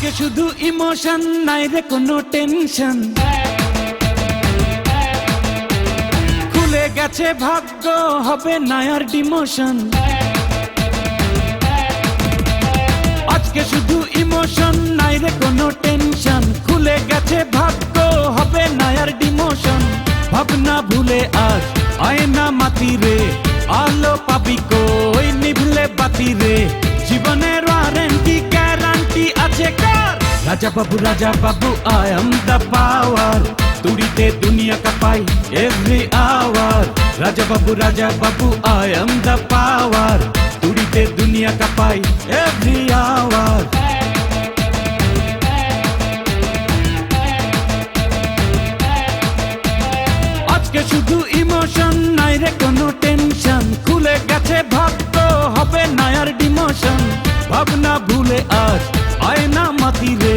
আজকে শুধু ইমোশন, নাই রে কোনো টেনশন। খুলে গেছে ভাগ্য, হবে না আর ডিমোশন। আজকে শুধু ইমোশন, নাই রে কোনো টেনশন। খুলে গেছে ভাগ্য, হবে না আর ডিমোশন। ভাবনা ভুলে আজ আয়না মাতি রে, আলো পাবি কই নিভলে বাতি রে। জীবনের ওয়ারেন্টি গ্যারান্টি আছে কার? Raja Babu I am the power. তুড়িতে দুনিয়া কাঁপাই every hour. Raja Babu I am the power. তুড়িতে দুনিয়া কাঁপাই এভরি আওয়ার। আজকে শুধু ইমোশন, নাই রে কোনো টেনশন। খুলে গেছে ভাগ্য, হবে না আর ডিমোশন। ভাবনা ভুলে আজ আয়না মাতি রে,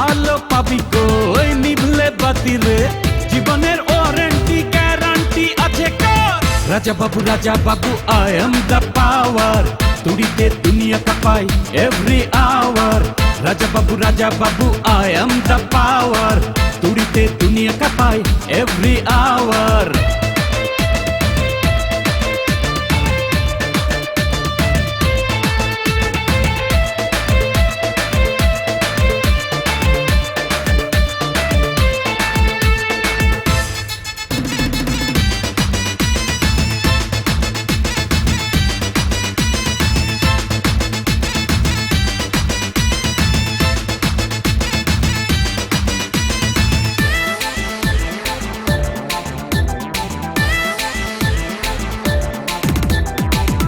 আলো পাবি কই নিভলে বাতি রে। জীবনের ওয়ারেন্টি গ্যারান্টি আছে কার? Raja Babu I am the power. তুড়িতে দুনিয়া কাঁপাই every hour. Raja Babu I am the power. তুড়িতে দুনিয়া কাঁপাই এভরি আওয়ার।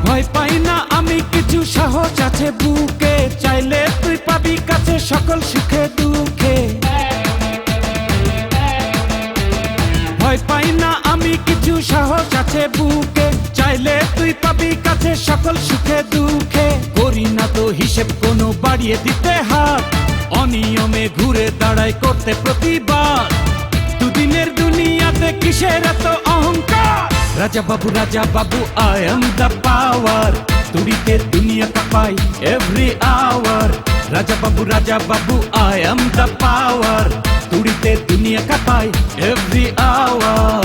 ভয় পাই না আমি কিছু, সাহস আছে বুকে। চাইলে তুই পাবি কাছে সকল সুখে দুঃখে। ভয় পাই না আমি কিছু, সাহস আছে বুকে। চাইলে তুই পাবি কাছে সকল সুখে দুঃখে। করি না তো হিসেব কোনো বাড়িয়ে দিতে হাত। অনিয়মে ঘুরে দাঁড়াই করতে প্রতিবাদ। দুদিনের দুনিয়াতে কিসের এত অহংকার? Raja Babu I am the power. তুড়িতে দুনিয়া কাঁপাই every hour. Raja Babu I am the power. তুড়িতে দুনিয়া কাঁপাই এভরি আওয়ার।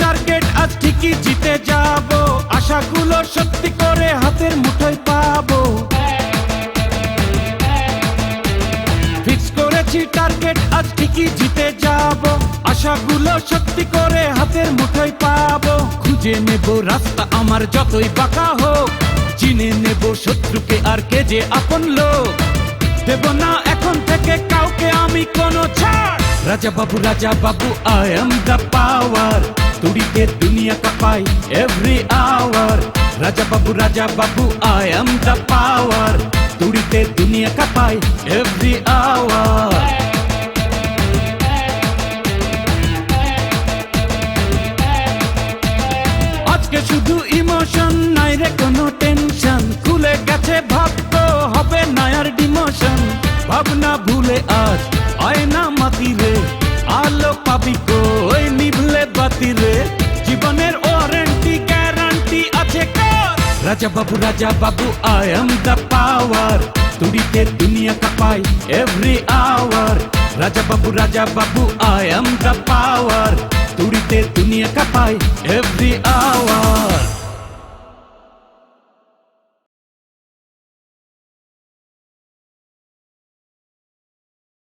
টার্গেট আজ ঠিকই জিতে যাব। আশাগুলো সত্যি করে হাতের মুঠোয় পাবো। ফিক্স করেছি টার্গেট আজ ঠিকই জিতে যাব। আশাগুলো সত্যি করে হাতের মুঠোয় পাবো। খুঁজে নেব রাস্তা আমার যতই বাঁকা হোক। চিনে নেব শত্রুকে আর কে যে আপন লোক। দেব না এখন থেকে কাউকে আমি কোনো ছাড়। Raja Babu I am the power. তুড়িতে দুনিয়া কাঁপাই every hour. Raja Babu I am the power. তুড়িতে দুনিয়া কাঁপাই এভরি আওয়ার। আজকে শুধু ইমোশন, নাই রে কোনো টেনশন। খুলে গেছে ভাগ্য, হবে না আর ডিমোশন। ভাবনা ভুলে আজ আয়না মাতি রে, আলো পাবি কই নিভলে বাতি রে। জীবনের ওয়ারেন্টি গ্যারান্টি আছে কার? Raja Babu I am the power. তুড়িতে দুনিয়া কাঁপাই every hour. Raja Babu I am the power. তুড়িতে দুনিয়া কাঁপাই এভরি আওয়ার।